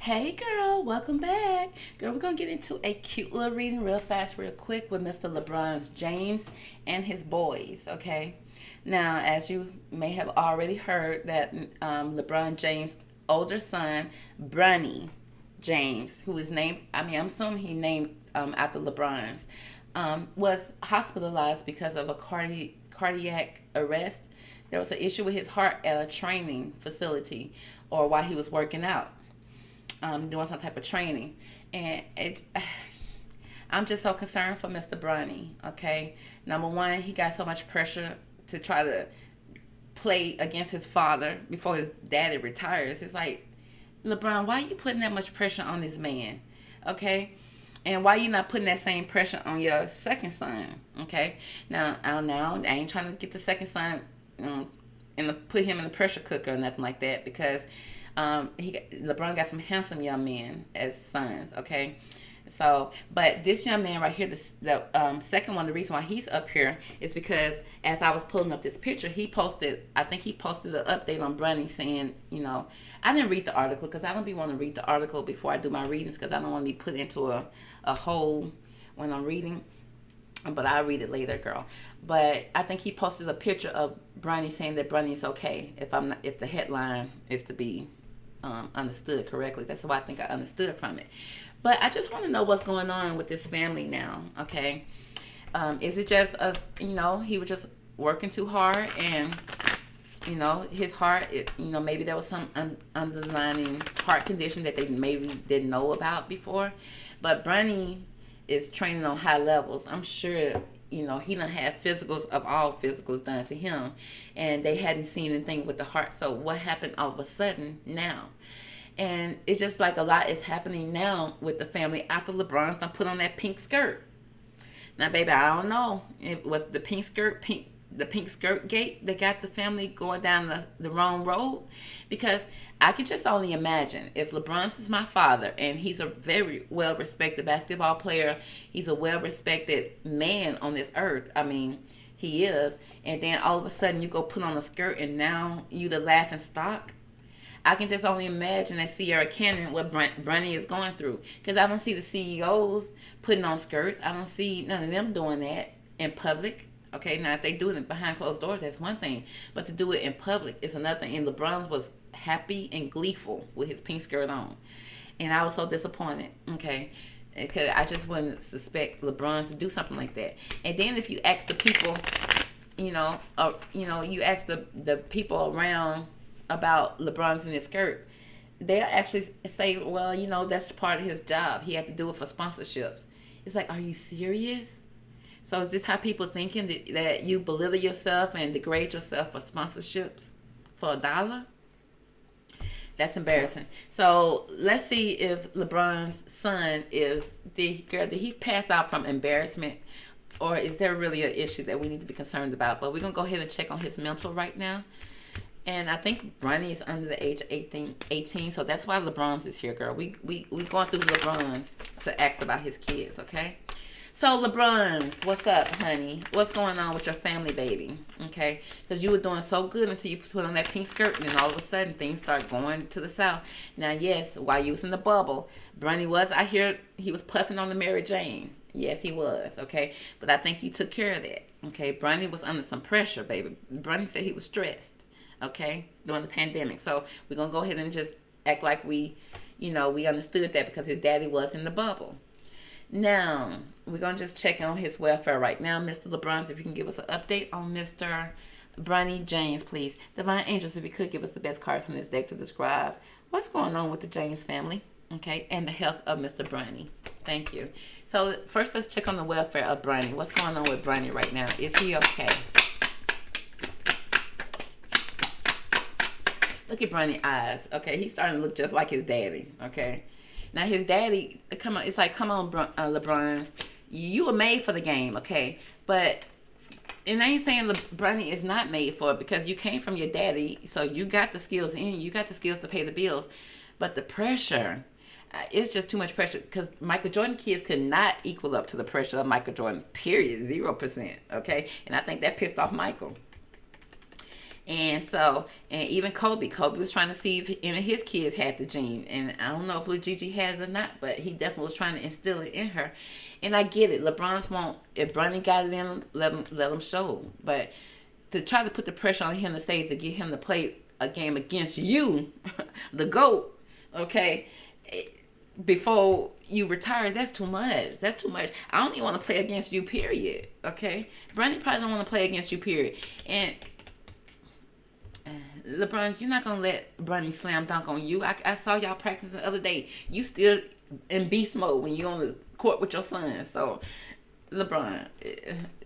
Hey girl, welcome back. Girl, we're gonna get into a cute little reading real fast, real quick with Mr. LeBron James and his boys, okay? Now, as you may have already heard, that LeBron James' older son, Bronny James, who is named, I'm assuming he named after LeBron's, was hospitalized because of a cardiac arrest. There was an issue with his heart at a training facility or while he was working out, doing some type of training. And I'm just so concerned for Mr. Bronny, okay? Number one, he got so much pressure to try to play against his father before his daddy retires. It's like, LeBron, why are you putting that much pressure on this man, okay? And why you not putting that same pressure on your second son, okay? Now I ain't trying to get the second son and put him in the pressure cooker or nothing like that, because LeBron got some handsome young men as sons, okay? So, but this young man right here, the second one, the reason why he's up here is because as I was pulling up this picture, I think he posted an update on Bronny saying, I didn't read the article because I don't be wanting to read the article before I do my readings, because I don't want to be put into a hole when I'm reading. But I'll read it later, girl. But I think he posted a picture of Bronny saying that Bronny's okay, if the headline is to be understood correctly. That's what I think I understood from it. But I just want to know what's going on with this family now, okay? Is it just he was just working too hard, and his heart, maybe there was some underlying heart condition that they maybe didn't know about before. But Bronny is training on high levels. I'm sure he done had physicals of all physicals done to him, and they hadn't seen anything with the heart. So what happened all of a sudden now? And it's just like a lot is happening now with the family after LeBron's done put on that pink skirt. Now, baby, I don't know. It was the pink skirt gate that got the family going down the wrong road. Because I can just only imagine, if LeBron's is my father and he's a very well-respected basketball player, he's a well-respected man on this earth. I mean, he is. And then all of a sudden you go put on a skirt and now you the laughing stock. I can just only imagine that Sierra Cannon, what Bronny is going through. Because I don't see the CEOs putting on skirts. I don't see none of them doing that in public. Okay, now if they do it behind closed doors, that's one thing. But to do it in public is another thing. And LeBron was happy and gleeful with his pink skirt on. And I was so disappointed, okay? Because I just wouldn't suspect LeBron to do something like that. And then if you ask the people, you ask the people around about LeBron's in his skirt, they'll actually say, well, that's part of his job. He had to do it for sponsorships. It's like, are you serious? So is this how people thinking that you belittle yourself and degrade yourself for sponsorships for $1? That's embarrassing. So let's see if LeBron's son did he pass out from embarrassment, or is there really an issue that we need to be concerned about? But we're going to go ahead and check on his mental right now. And I think Bronny is under the age of 18, so that's why LeBron's is here, girl. We going through LeBron's to ask about his kids, okay? So LeBron's, what's up, honey? What's going on with your family, baby? Okay, because you were doing so good until you put on that pink skirt, and then all of a sudden things start going to the south. Now, yes, while you was in the bubble, Bronny I hear he was puffing on the Mary Jane. Yes, he was, okay? But I think you took care of that, okay? Bronny was under some pressure, baby. Bronny said he was stressed, okay, during the pandemic. So we're going to go ahead and just act like we understood that because his daddy was in the bubble. Now, we're going to just check on his welfare right now. Mr. LeBron, if you can give us an update on Mr. Bronny James, please. Divine Angels, if you could give us the best cards from this deck to describe what's going on with the James family, okay, and the health of Mr. Bronny. Thank you. So first, let's check on the welfare of Bronny. What's going on with Bronny right now? Is he okay? Look at Bronny's eyes. Okay, he's starting to look just like his daddy. Okay, now his daddy, come on, it's like, come on, LeBron's, you were made for the game. Okay, but and I ain't saying Bronny is not made for it, because you came from your daddy, so you got the skills in you got the skills to pay the bills. But the pressure, it's just too much pressure, because Michael Jordan kids could not equal up to the pressure of Michael Jordan. Period. 0%. Okay, and I think that pissed off Michael. And so, and even Kobe was trying to see if any of his kids had the gene. And I don't know if Lil Gigi had it or not, but he definitely was trying to instill it in her. And I get it. LeBron's won't, if Bronny got it in him, let him show. But to try to put the pressure on him to say to get him to play a game against you, the GOAT, okay, before you retire, that's too much. That's too much. I don't even want to play against you, period. Okay? Bronny probably don't want to play against you, period. And LeBron, you're not gonna let Bronny slam dunk on you. I saw y'all practicing the other day. You still in beast mode when you on the court with your son. So LeBron,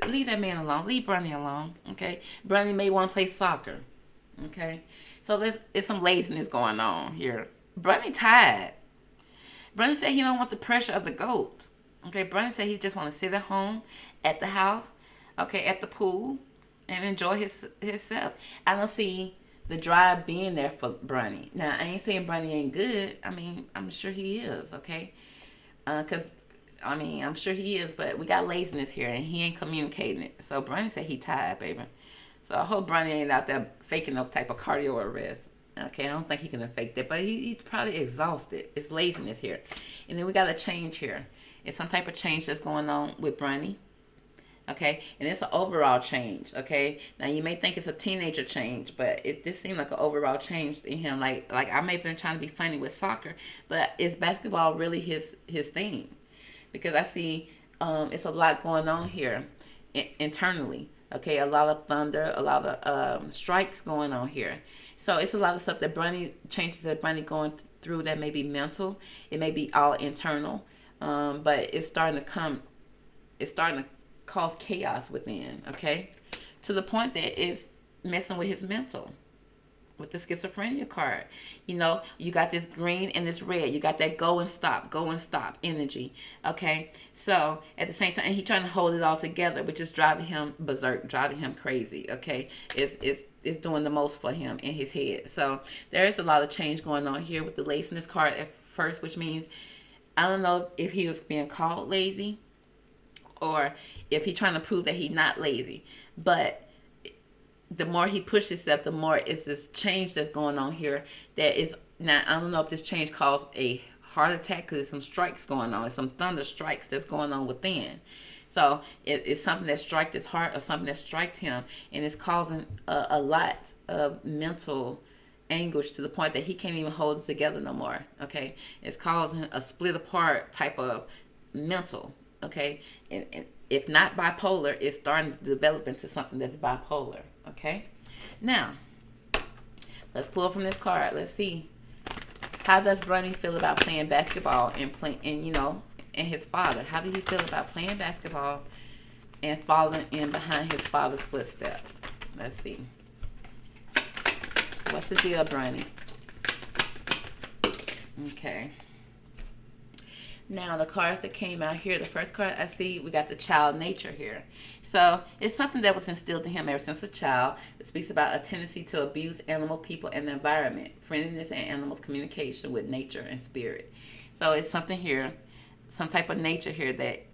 leave that man alone. Leave Bronny alone. Okay, Bronny may want to play soccer. Okay, so there's some laziness going on here. Bronny tired. Bronny said he don't want the pressure of the GOAT. Okay, Bronny said he just want to sit at home, at the house, okay, at the pool, and enjoy himself. I don't see the drive being there for Bronny. Now, I ain't saying Bronny ain't good. I mean, I'm sure he is, okay? Because, I'm sure he is, but we got laziness here, and he ain't communicating it. So, Bronny said he tired, baby. So, I hope Bronny ain't out there faking no type of cardio arrest. Okay, I don't think he can fake that, but he's probably exhausted. It's laziness here. And then we got a change here. It's some type of change that's going on with Bronny. Okay, and it's an overall change. Okay, now you may think it's a teenager change, but this seemed like an overall change in him. Like I may have been trying to be funny with soccer, but is basketball really his thing? Because I see it's a lot going on here internally. Okay, a lot of thunder, a lot of strikes going on here. So it's a lot of stuff that changes that Bronny going through that may be mental. It may be all internal, but it's starting to come. It's starting to cause chaos within, okay? To the point that it's messing with his mental, with the schizophrenia card. You got this green and this red. You got that go and stop energy, okay? So at the same time, and he's trying to hold it all together, which is driving him berserk, driving him crazy, okay? It's doing the most for him in his head. So there is a lot of change going on here with the laziness card at first, which means I don't know if he was being called lazy, or if he's trying to prove that he's not lazy. But the more he pushes himself, the more it's this change that's going on here that is, now I don't know if this change caused a heart attack because there's some strikes going on. There's some thunder strikes that's going on within. So it's something that struck his heart or something that struck him, and it's causing a lot of mental anguish to the point that he can't even hold it together no more. Okay, it's causing a split apart type of mental. Okay, and if not bipolar, it's starting to develop into something that's bipolar. Okay, now let's pull from this card. Let's see, how does Bronny feel about playing basketball and his father? How do he feel about playing basketball and following in behind his father's footsteps? Let's see. What's the deal, Bronny? Okay. Now, the cards that came out here, the first card I see, we got the child nature here. So, it's something that was instilled in him ever since a child. It speaks about a tendency to abuse animal, people, and the environment, friendliness, and animals' communication with nature and spirit. So, it's something here, some type of nature here that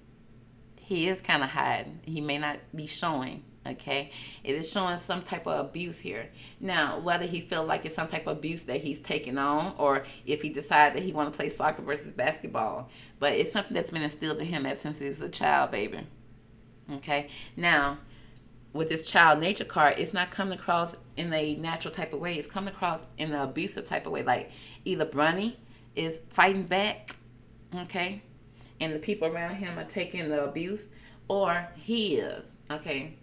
he is kind of hiding. He may not be showing. Okay, it is showing some type of abuse here. Now, whether he feel like it's some type of abuse that he's taking on, or if he decided that he want to play soccer versus basketball, but it's something that's been instilled in him since he was a child, baby. Okay, now with this child nature card, it's not coming across in a natural type of way. It's coming across in an abusive type of way. Like either Bronny is fighting back, okay, and the people around him are taking the abuse, or he is, okay.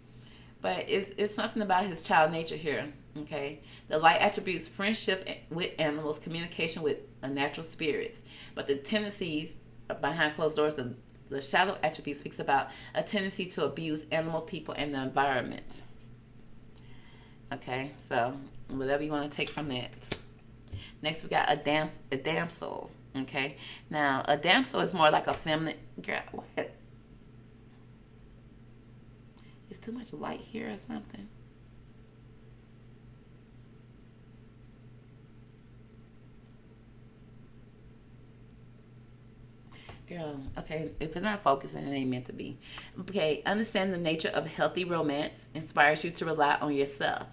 But it's something about his child nature here, okay? The light attributes friendship with animals, communication with natural spirits. But the tendencies behind closed doors, the shadow attribute speaks about a tendency to abuse animal, people, and the environment. Okay, so whatever you want to take from that. Next, we got a damsel, okay? Now, a damsel is more like a feminine... Girl, what? Is too much light here or something? Girl, okay, if it's not focusing, it ain't meant to be. Okay, understand the nature of healthy romance inspires you to rely on yourself.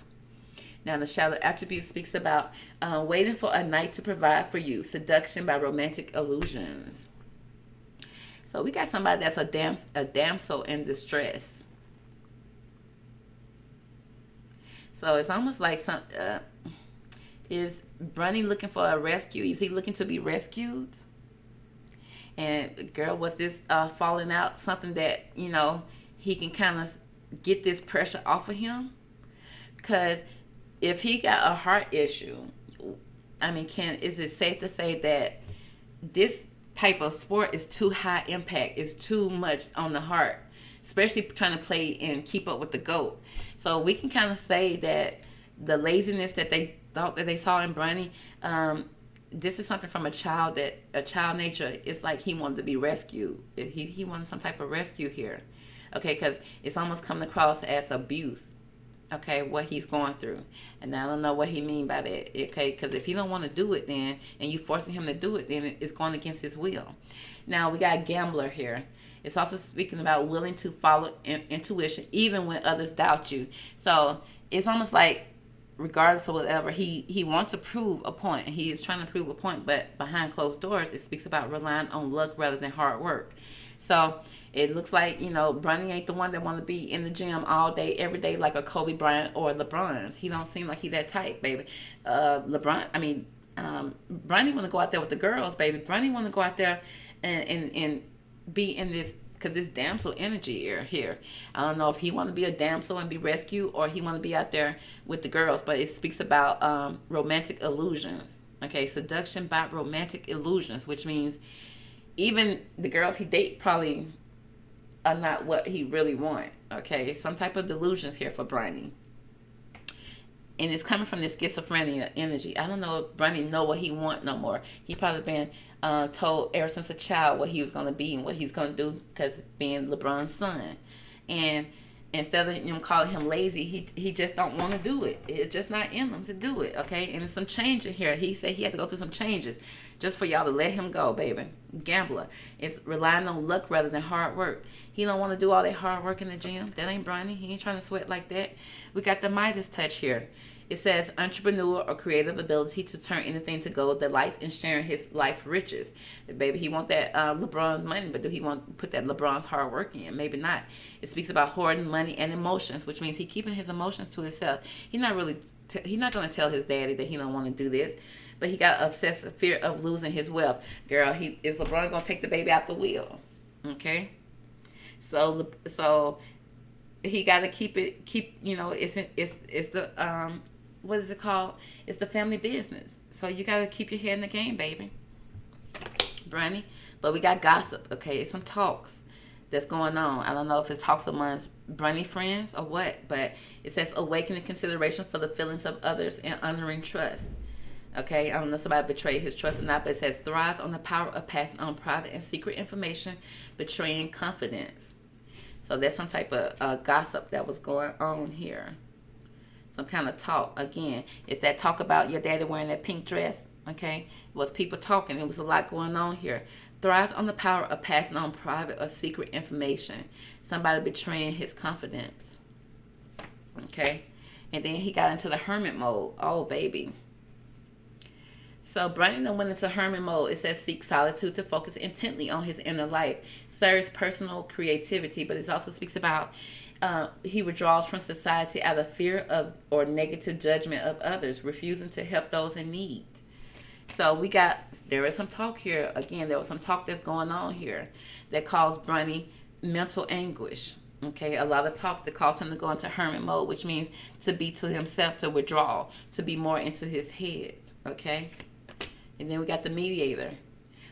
Now, the shadow attribute speaks about waiting for a knight to provide for you, seduction by romantic illusions. So we got somebody that's a damsel in distress. So it's almost like is Bronny looking for a rescue? Is he looking to be rescued? And girl, was this falling out something that he can kind of get this pressure off of him? Because if he got a heart issue, I mean, is it safe to say that this type of sport is too high impact? It's too much on the heart, especially trying to play and keep up with the GOAT. So we can kind of say that the laziness that they thought that they saw in Bronny, this is something from a child nature. It's like he wanted to be rescued. He wanted some type of rescue here, okay? Because it's almost coming across as abuse. Okay, what he's going through. And I don't know what he mean by that. Okay, because if he don't want to do it then, and you forcing him to do it, then it's going against his will. Now, we got a gambler here. It's also speaking about willing to follow intuition, even when others doubt you. So, it's almost like, regardless of whatever, he wants to prove a point. He is trying to prove a point, but behind closed doors, it speaks about relying on luck rather than hard work. So it looks like, Bronny ain't the one that want to be in the gym all day, every day, like a Kobe Bryant or LeBron. He don't seem like he that type, baby. Bronny want to go out there with the girls, baby. Bronny want to go out there and be in this, because this damsel energy here. I don't know if he want to be a damsel and be rescued, or he want to be out there with the girls, but it speaks about romantic illusions. Okay, seduction by romantic illusions, which means even the girls he date probably are not what he really want. Okay, some type of delusions here for Bronny. And it's coming from this schizophrenia energy. I don't know if Bronny know what he want no more. He probably been told ever since a child what he was going to be and what he's going to do, because being LeBron's son. And instead of calling him lazy, he just don't want to do it. It's just not in him to do it, okay? And there's some change in here. He said he had to go through some changes just for y'all to let him go, baby. Gambler. It's relying on luck rather than hard work. He don't want to do all that hard work in the gym. That ain't Bronny. He ain't trying to sweat like that. We got the Midas touch here. It says entrepreneur or creative ability to turn anything to gold, delights in sharing his life riches. Baby, he want that LeBron's money, but do he want to put that LeBron's hard work in? Maybe not. It speaks about hoarding money and emotions, which means he keeping his emotions to himself. He's not going to tell his daddy that he don't want to do this, but he got obsessive fear of losing his wealth. Girl, is LeBron going to take the baby out the wheel? Okay? So he got to keep it's the what is it called? It's the family business. So you got to keep your head in the game, baby. Bronny. But we got gossip, okay? It's some talks that's going on. I don't know if it's talks amongst Bronny friends or what, but it says awakening consideration for the feelings of others and honoring trust. Okay, I don't know if somebody betrayed his trust or not, but it says thrives on the power of passing on private and secret information, betraying confidence. So there's some type of gossip that was going on here. Some kind of talk. Again, it's that talk about your daddy wearing that pink dress. Okay, it was people talking. It was a lot going on here. Thrives on the power of passing on private or secret information. Somebody betraying his confidence. Okay, and then he got into the hermit mode. Oh, baby. So Bronny went into hermit mode. It says seek solitude to focus intently on his inner life. Serves personal creativity, but it also speaks about he withdraws from society out of fear of or negative judgment of others, refusing to help those in need. So there is some talk here. Again, there was some talk that's going on here that caused Bronny mental anguish. Okay, a lot of talk that caused him to go into hermit mode, which means to be to himself, to withdraw, to be more into his head. Okay, and then we got the mediator.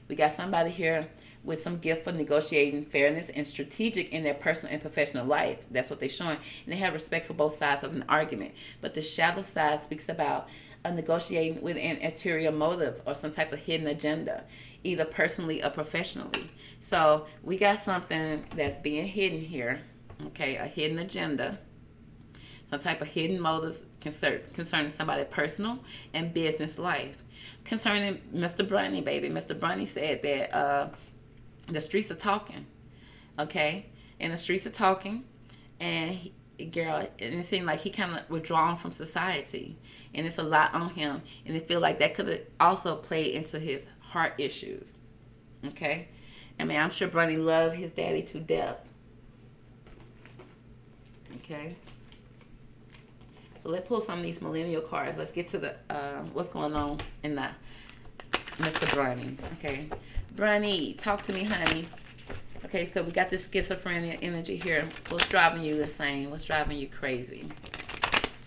We got somebody here with some gift for negotiating fairness and strategic in their personal and professional life. That's what they're showing. And they have respect for both sides of an argument. But the shadow side speaks about negotiating with an ulterior motive or some type of hidden agenda, either personally or professionally. So we got something that's being hidden here. Okay, a hidden agenda. Some type of hidden motives concerning somebody's personal and business life. Concerning Mr. Bronny, baby. Mr. Bronny said that the streets are talking. Okay? And the streets are talking. And girl, and it seemed like he kind of withdrawn from society, and it's a lot on him, and it feel like that could also play into his heart issues. Okay, I mean, I'm sure Bronny loved his daddy to death. Okay, so let's pull some of these millennial cards. Let's get to the what's going on in the Mr. Bronny. Okay, Bronny, talk to me, honey. Okay, because we got this schizophrenia energy here. What's driving you insane? What's driving you crazy?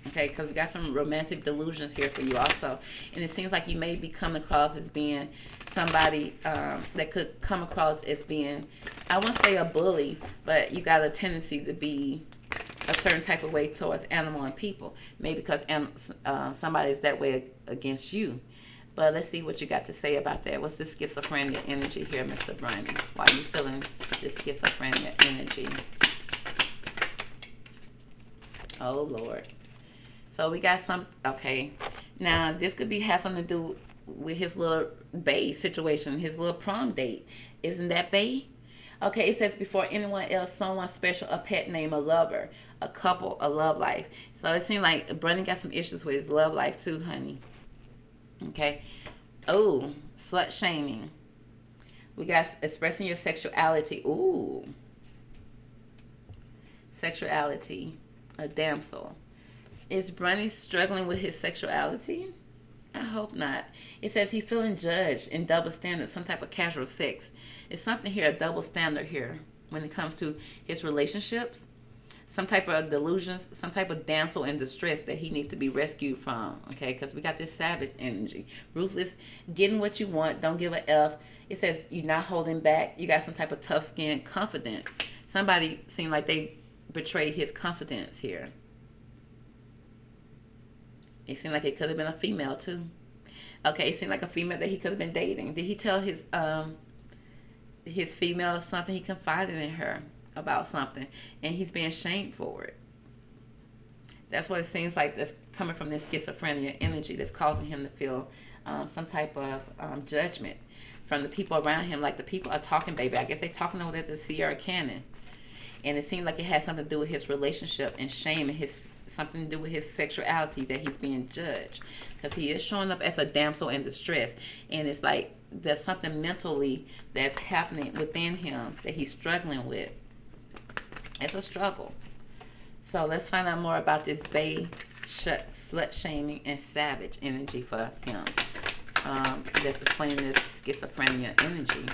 Okay, because we got some romantic delusions here for you also. And it seems like you may be coming across as being somebody that could come across as being, I wouldn't say a bully, but you got a tendency to be a certain type of way towards animal and people. Maybe because somebody is that way against you. But let's see what you got to say about that. What's this schizophrenia energy here, Mr. Bronny? Why are you feeling this schizophrenia energy? Oh, Lord. So we got some, okay. Now, this could have something to do with his little bae situation, his little prom date. Isn't that bae? Okay, it says before anyone else, someone special, a pet name, a lover, a couple, a love life. So it seems like Bronny got some issues with his love life too, honey. Okay. Oh, slut shaming. We got expressing your sexuality. Ooh. Sexuality. A damsel. Is Bronny struggling with his sexuality? I hope not. It says he's feeling judged in double standard, some type of casual sex. It's something here, a double standard here when it comes to his relationships. Some type of delusions, some type of damsel in distress that he needs to be rescued from, okay? Because we got this savage energy. Ruthless, getting what you want, don't give a F. It says you're not holding back. You got some type of tough skin confidence. Somebody seemed like they betrayed his confidence here. It seemed like it could have been a female too. Okay, it seemed like a female that he could have been dating. Did he tell his female something? He confided in her about something, and he's being shamed for it. That's what it seems like that's coming from this schizophrenia energy that's causing him to feel some type of judgment from the people around him. Like the people are talking, baby. I guess they're talking over there to Sierra Cannon. And it seemed like it had something to do with his relationship and shame and something to do with his sexuality that he's being judged. Because he is showing up as a damsel in distress. And it's like there's something mentally that's happening within him that he's struggling with. It's a struggle. So let's find out more about this bae, slut shaming, and savage energy for him. That's explaining this schizophrenia energy.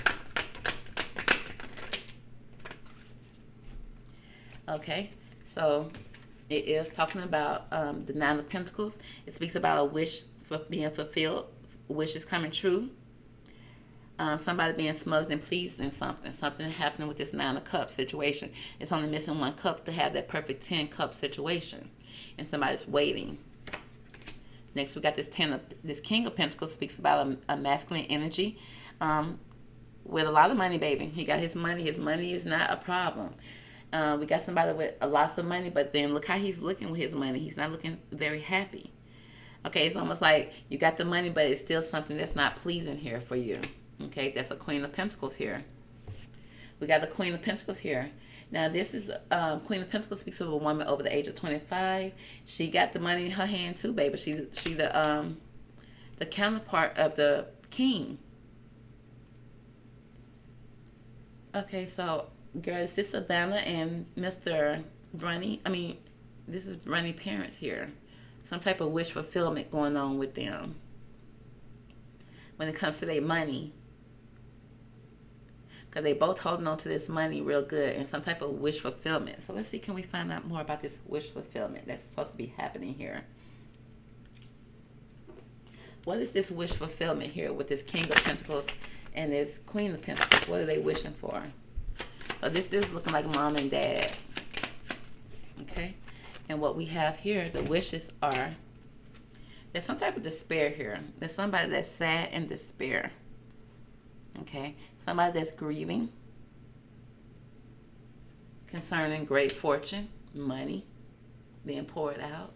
Okay, so it is talking about the Nine of Pentacles. It speaks about a wish for being fulfilled, wishes coming true. Somebody being smugged and pleased in something happening with this Nine of Cups situation. It's only missing one cup to have that perfect 10 cup situation, and somebody's waiting. Next, we got this King of Pentacles speaks about a masculine energy with a lot of money, baby. He got his money. His money is not a problem. We got somebody with lots of money, but then look how he's looking with his money. He's not looking very happy. Okay, it's almost like you got the money, but it's still something that's not pleasing here for you. Okay, that's a Queen of Pentacles here. We got the Queen of Pentacles here. Now, this is Queen of Pentacles speaks of a woman over the age of 25. She got the money in her hand too, baby. She the counterpart of the King. Okay, so girl, is this Savannah and Mr. Bronny? I mean, this is Bronny parents here. Some type of wish fulfillment going on with them when it comes to their money. Because they both holding on to this money real good and some type of wish fulfillment. So let's see, can we find out more about this wish fulfillment that's supposed to be happening here? What is this wish fulfillment here with this King of Pentacles and this Queen of Pentacles? What are they wishing for? Oh, this is looking like mom and dad. Okay. And what we have here, the wishes are, there's some type of despair here. There's somebody that's sad and despair. Okay. Somebody that's grieving concerning great fortune, money being poured out,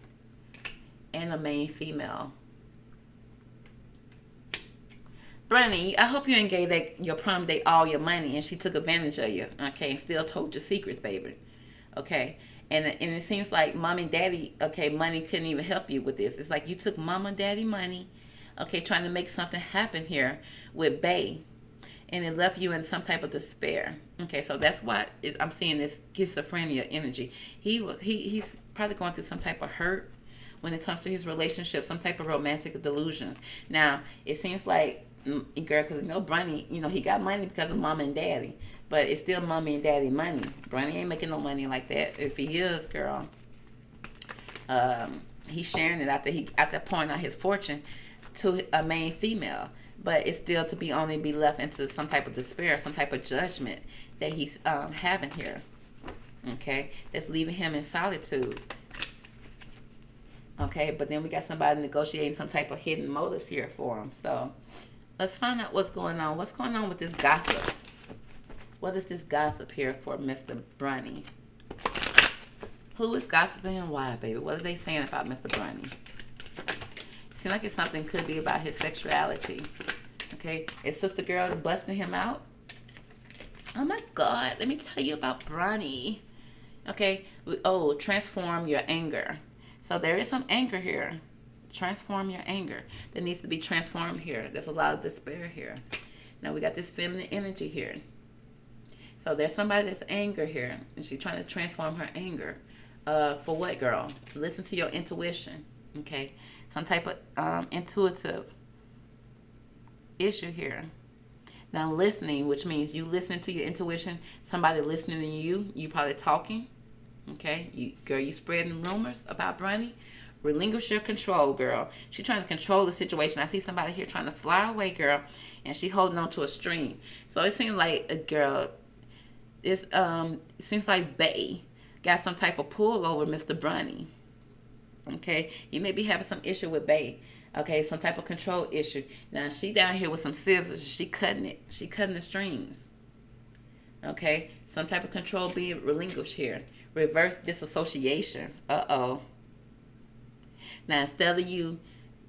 and a main female. Bronny, I hope you ain't gave your prom date all your money and she took advantage of you, okay, and still told your secrets, baby. Okay. And it seems like mom and daddy, okay, money couldn't even help you with this. It's like you took mom and daddy money, okay, trying to make something happen here with Bay, and it left you in some type of despair. Okay, so that's why I'm seeing this schizophrenia energy. He's probably going through some type of hurt when it comes to his relationship, some type of romantic delusions. Now it seems like, girl, because Bronny, he got money because of mom and daddy, but it's still mommy and daddy money. Bronny ain't making no money like that. If he is, girl, he's sharing it after pouring out his fortune to a main female, but it's still to be only be left into some type of despair, some type of judgment that he's having here. Okay, that's leaving him in solitude. Okay, but then we got somebody negotiating some type of hidden motives here for him. So let's find out what's going on. What's going on with this gossip? What is this gossip here for Mr. Bronny? Who is gossiping and why, baby? What are they saying about Mr. Bronny? Seems like it's something could be about his sexuality. Okay, is sister girl busting him out? Oh my God, let me tell you about Bronny. Okay, transform your anger. So there is some anger here. Transform your anger. That needs to be transformed here. There's a lot of despair here. Now we got this feminine energy here. So there's somebody that's anger here, and she's trying to transform her anger. For what, girl? Listen to your intuition. Okay, some type of intuitive issue here. Now listening, which means you listening to your intuition. Somebody listening to you. You probably talking. Okay, you spreading rumors about Bronny. Relinquish your control, girl. She's trying to control the situation. I see somebody here trying to fly away, girl, and she holding on to a string. So it seems like a girl. It seems like Bay got some type of pull over Mr. Bronny. Okay, you may be having some issue with Bay. Okay, some type of control issue. Now she down here with some scissors. She cutting it. She cutting the strings. Okay, some type of control being relinquished here. Reverse disassociation. Uh-oh. Now, instead of you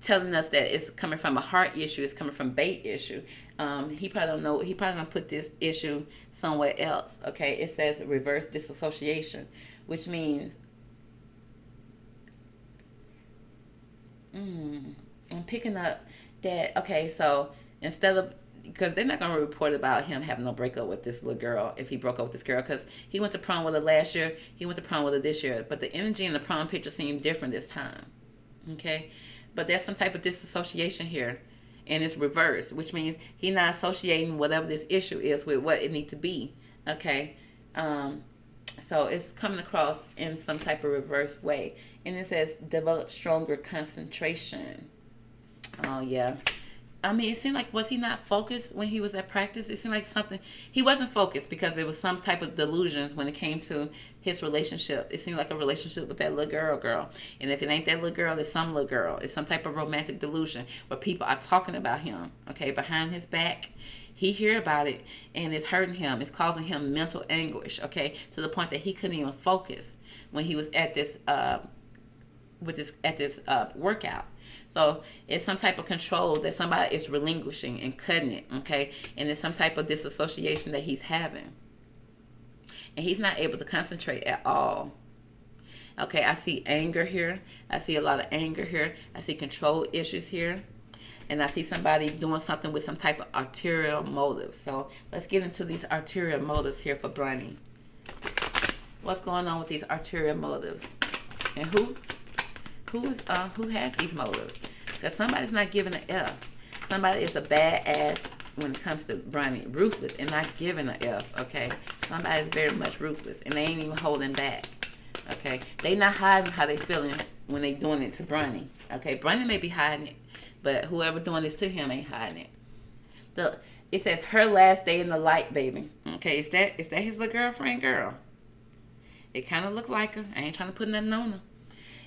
telling us that it's coming from a heart issue, it's coming from Bay issue, he probably don't know. He probably gonna put this issue somewhere else. Okay, it says reverse disassociation, which means I'm picking up that. Okay, so instead of, because they're not going to report about him having no breakup with this little girl if he broke up with this girl, because he went to prom with her last year, he went to prom with her this year, but the energy in the prom picture seemed different this time. Okay, but there's some type of disassociation here, and it's reversed, which means he's not associating whatever this issue is with what it needs to be. Okay, so it's coming across in some type of reverse way, and it says develop stronger concentration. Oh yeah, I mean, it seemed like, was he not focused when he was at practice? It seemed like something, he wasn't focused because there was some type of delusions when it came to his relationship. It seemed like a relationship with that little girl. And if it ain't that little girl, it's some little girl. It's some type of romantic delusion where people are talking about him, okay, behind his back. He hear about it, and it's hurting him. It's causing him mental anguish, okay, to the point that he couldn't even focus when he was at this workout. So it's some type of control that somebody is relinquishing and cutting it, okay? And it's some type of disassociation that he's having. And he's not able to concentrate at all. Okay, I see anger here. I see a lot of anger here. I see control issues here. And I see somebody doing something with some type of arterial motive. So let's get into these arterial motives here for Bronny. What's going on with these arterial motives? And who has these motives? Because somebody's not giving an F. Somebody is a badass when it comes to Bronny. Ruthless and not giving an F, okay? Somebody's very much ruthless, and they ain't even holding back, okay? They not hiding how they feeling when they doing it to Bronny, okay? Bronny may be hiding it, but whoever doing this to him ain't hiding it. It says her last day in the light, baby. Okay, is that his little girlfriend, girl? It kind of look like her. I ain't trying to put nothing on her.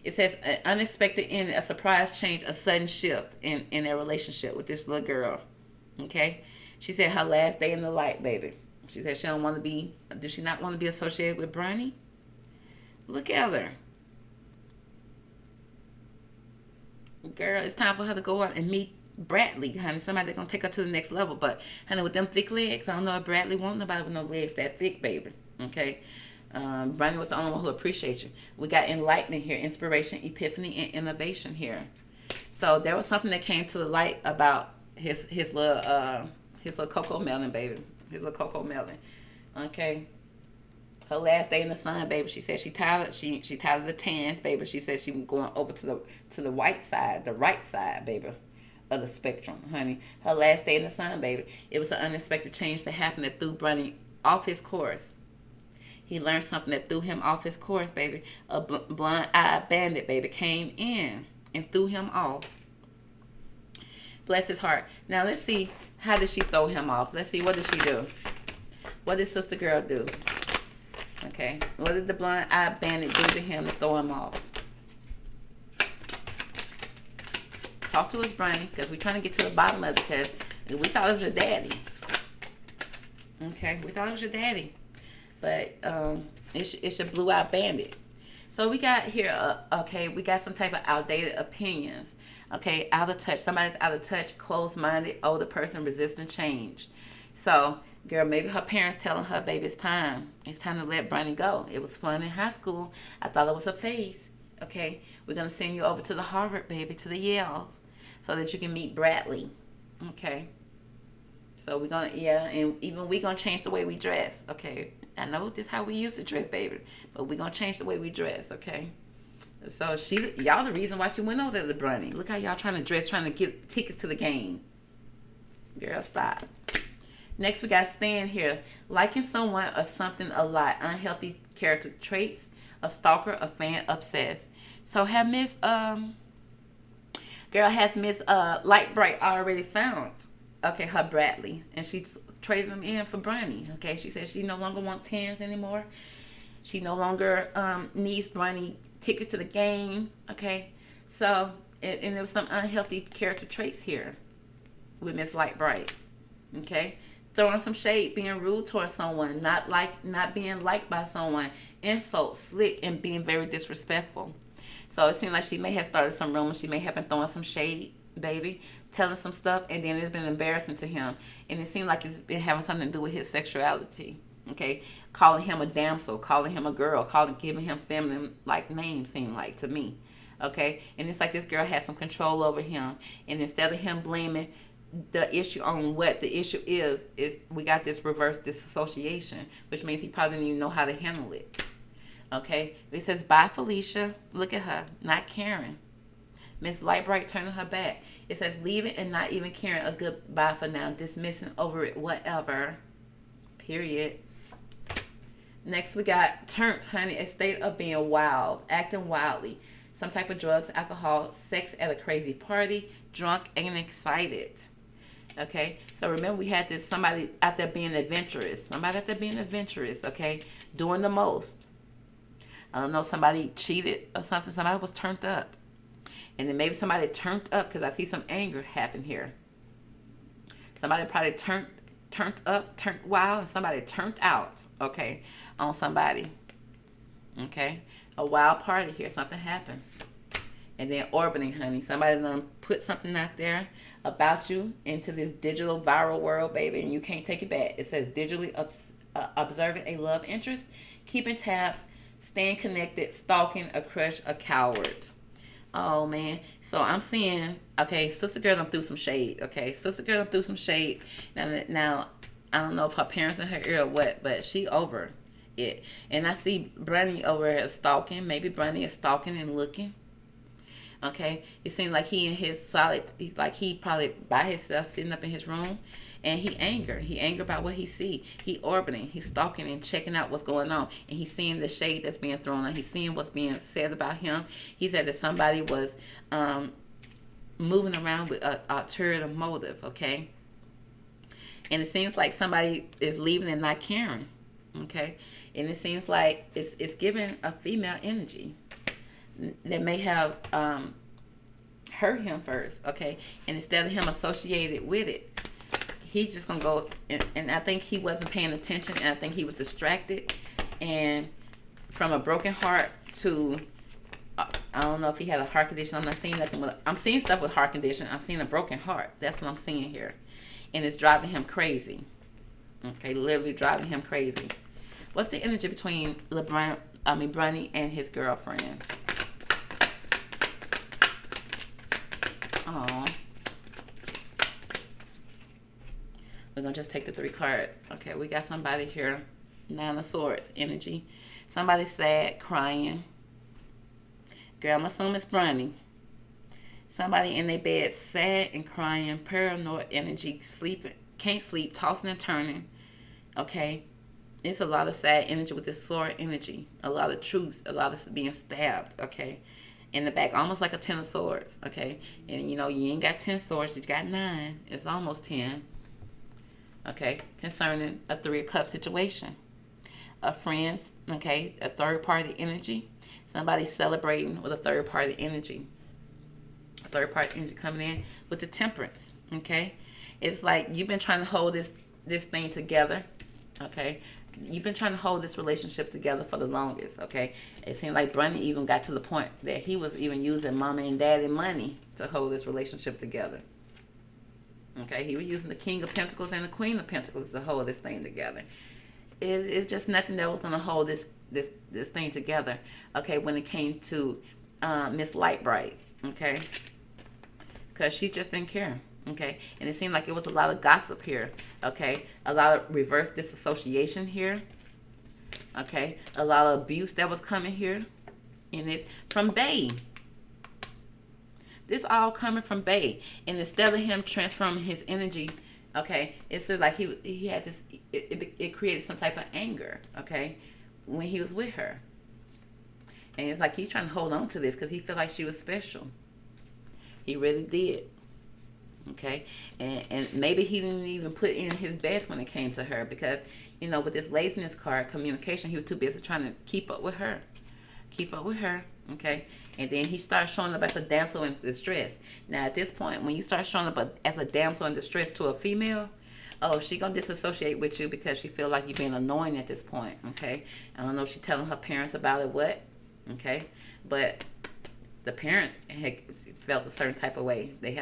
It says an unexpected ending, a surprise change, a sudden shift in their relationship with this little girl. Okay? She said her last day in the light, baby. She said she don't want to be, does she not want to be associated with Bronny? Look at her. Girl, it's time for her to go out and meet Bradley, honey. Somebody that's going to take her to the next level. But, honey, with them thick legs, I don't know if Bradley wants nobody with no legs that thick, baby. Okay? Bronny was the only one who appreciates you. We got enlightenment here, inspiration, epiphany, and innovation here. So there was something that came to the light about his little cocoa melon, baby. His little cocoa melon. Okay. Her last day in the sun, baby. She said she tired. She tired of the tans, baby. She said she was going over to the white side, the right side, baby, of the spectrum, honey. Her last day in the sun, baby. It was an unexpected change that happened that threw Bronny off his course. He learned something that threw him off his course, baby. A blind-eyed bandit, baby, came in and threw him off. Bless his heart. Now let's see, how did she throw him off? Let's see, what did she do? What did sister girl do? Okay, what did the blind-eyed bandit do to him to throw him off? Talk to us, Bronny, because we're trying to get to the bottom of it, because we thought it was your daddy. Okay, we thought it was your daddy. But it's your blue-eyed bandit. So we got here, okay, we got some type of outdated opinions. Okay, out of touch. Somebody's out of touch, closed-minded, older person, resisting change. So, girl, maybe her parents telling her, baby, it's time. It's time to let Bronny go. It was fun in high school. I thought it was a phase. Okay, we're going to send you over to the Harvard, baby, to the Yales, so that you can meet Bradley. Okay. So we're going to, yeah, and even we're going to change the way we dress. Okay. I know this is how we used to dress, baby, but we're going to change the way we dress, okay? So y'all the reason why she went over there to Bronny. Look how y'all trying to dress, trying to get tickets to the game. Girl, stop. Next, we got Stan here. Liking someone or something a lot. Unhealthy character traits. A stalker, a fan, obsessed. So has Miss Light Bright already found, okay, her Bradley, and she traded him in for Bronny. Okay, she said she no longer wants tans anymore. She no longer needs Bronny tickets to the game. Okay, so and there was some unhealthy character traits here with Miss Light Bright. Okay, throwing some shade, being rude towards someone, not being liked by someone, insults, slick, and being very disrespectful. So it seems like she may have started some rumors. She may have been throwing some shade, baby, telling some stuff, and then it's been embarrassing to him. And it seems like it's been having something to do with his sexuality. Okay, calling him a damsel, calling him a girl, giving him feminine-like names, seem like to me. Okay, and it's like this girl has some control over him, and instead of him blaming the issue on what the issue is we got this reverse disassociation, which means he probably didn't even know how to handle it. Okay, it says, bye, Felicia. Look at her, not caring. Miss Lightbright turning her back. It says, leaving and not even caring, a goodbye for now, dismissing over it, whatever. Period. Next, we got Turnt, honey, a state of being wild, acting wildly. Some type of drugs, alcohol, sex at a crazy party, drunk and excited. Okay, so remember we had this somebody out there being adventurous. Okay, doing the most. I don't know, somebody cheated or something. Somebody was turned up. And then maybe somebody turned up, because I see some anger happen here. Somebody probably turned up, turned wild, and somebody turned out, okay, on somebody. Okay, a wild party here. Something happened. And then orbiting, honey. Somebody done put something out there about you into this digital viral world, baby, and you can't take it back. It says digitally observing a love interest, keeping tabs, staying connected, stalking, a crush, a coward. Oh, man. So I'm seeing, okay, sister girl done threw some shade, okay? Sister girl done threw some shade. Now, I don't know if her parents in her ear or what, but she over it. And I see Bronny over here stalking. Maybe Bronny is stalking and looking. Okay, it seems like he in his solid, like he probably by himself sitting up in his room, and he angry about what he see. He orbiting, he's stalking and checking out what's going on, and he's seeing the shade that's being thrown on. He's seeing what's being said about him. He said that somebody was moving around with a ulterior motive. Okay, and it seems like somebody is leaving and not caring. Okay, and it seems like it's giving a female energy that may have hurt him first, okay? And instead of him associated with it, he's just gonna go, and I think he wasn't paying attention, and I think he was distracted, and from a broken heart to, I don't know if he had a heart condition. I'm not seeing nothing. I'm seeing stuff with heart condition. I'm seeing a broken heart. That's what I'm seeing here, and it's driving him crazy. Okay, literally driving him crazy. What's the energy between Bronny and his girlfriend? Oh, we're gonna just take the 3 card. Okay, we got somebody here. 9 of Swords energy. Somebody sad, crying. Girl, I'm assuming it's Bronny. Somebody in their bed, sad and crying, paranoid energy, sleeping, can't sleep, tossing and turning. Okay, it's a lot of sad energy with this sword energy. A lot of truth, a lot of being stabbed. Okay, in the back, almost like a 10 of Swords. Okay, and you ain't got 10 swords, you got 9. It's almost 10. Okay, concerning a 3 of Cups situation. Friends, okay, a third party energy. Somebody celebrating with a third party energy. A third party energy coming in with the Temperance, okay? It's like you've been trying to hold this thing together, okay? You've been trying to hold this relationship together for the longest, okay? It seemed like Bronny even got to the point that he was even using mama and daddy money to hold this relationship together. Okay, he was using the King of Pentacles and the Queen of Pentacles to hold this thing together. It's just nothing that was going to hold this thing together. Okay, when it came to Miss Lightbright, okay, because she just didn't care. Okay, and it seemed like it was a lot of gossip here. Okay, a lot of reverse disassociation here. Okay, a lot of abuse that was coming here, and it's from Bay. This all coming from Bay, and instead of him transforming his energy, okay, it's like he had this. It created some type of anger, okay, when he was with her, and it's like he's trying to hold on to this because he felt like she was special. He really did. Okay, and maybe he didn't even put in his best when it came to her because with this laziness card, communication, he was too busy trying to keep up with her. Okay, and then he started showing up as a damsel in distress. Now at this point, when you start showing up as a damsel in distress to a female, oh, she gonna disassociate with you because she feel like you're being annoying at this point. Okay, I don't know if she's telling her parents about it, what, okay, but the parents had felt a certain type of way. They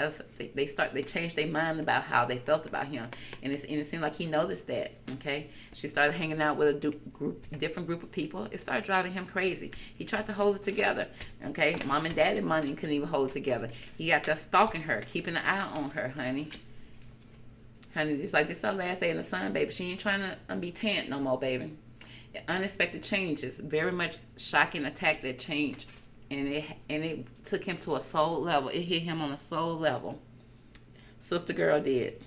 changed their mind about how they felt about him, and it seemed like he noticed that. Okay, she started hanging out with a different group of people. It started driving him crazy. He tried to hold it together. Okay, mom and daddy money couldn't even hold it together. He got there stalking her, keeping an eye on her, honey. Just like this is her last day in the sun, baby. She ain't trying to be tant no more, baby. Unexpected changes, very much shocking attack that changed. And it took him to a soul level. It hit him on a soul level. Sister girl did.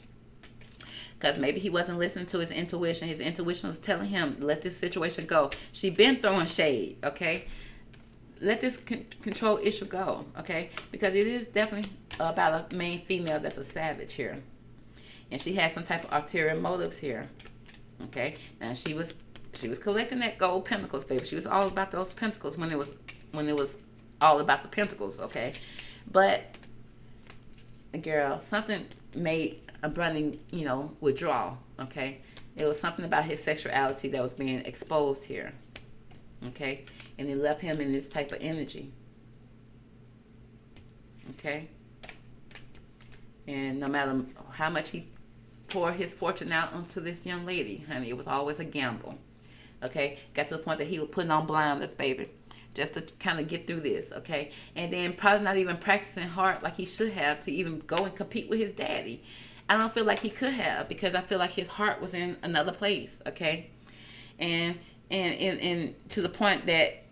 Because maybe he wasn't listening to his intuition. His intuition was telling him, let this situation go. She been throwing shade, okay? Let this control issue go, okay? Because it is definitely about a main female that's a savage here. And she had some type of ulterior motives here, okay? Now she was collecting that gold pentacles, baby. She was all about those pentacles when it was all about the pentacles, okay? But girl, something made a Bronny, withdraw, okay? It was something about his sexuality that was being exposed here, okay? And it left him in this type of energy, okay? And no matter how much he poured his fortune out onto this young lady, honey, it was always a gamble, okay? Got to the point that he was putting on blinders, baby, just to kind of get through this, okay? And then probably not even practicing hard like he should have to even go and compete with his daddy. I don't feel like he could have because I feel like his heart was in another place, okay? And to the point that,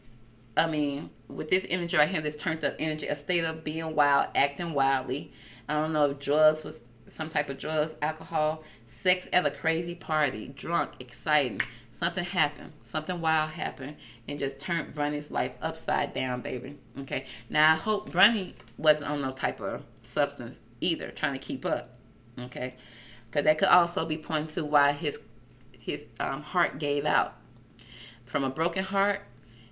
with this energy right here, this turned up energy, a state of being wild, acting wildly. I don't know if drugs was some type of drugs, alcohol, sex at a crazy party, drunk, exciting. Something happened. Something wild happened and just turned Bronny's life upside down, baby. Okay. Now, I hope Bronny wasn't on no type of substance either, trying to keep up. Okay. Because that could also be pointing to why his heart gave out. From a broken heart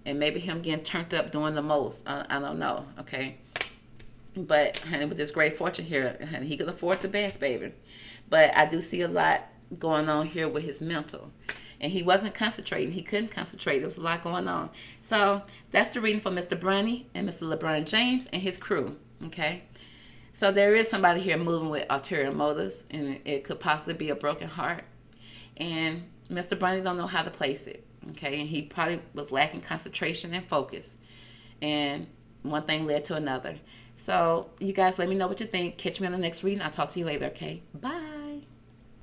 and maybe him getting turned up doing the most. I don't know. Okay. But, honey, with this great fortune here, honey, he could afford the best, baby. But I do see a lot going on here with his mental. And he wasn't concentrating. He couldn't concentrate. There was a lot going on. So that's the reading for Mr. Bronny and Mr. LeBron James and his crew. Okay? So there is somebody here moving with ulterior motives. And it could possibly be a broken heart. And Mr. Bronny don't know how to place it. Okay, and he probably was lacking concentration and focus. And one thing led to another. So, you guys let me know what you think. Catch me on the next reading. I'll talk to you later, okay? Bye.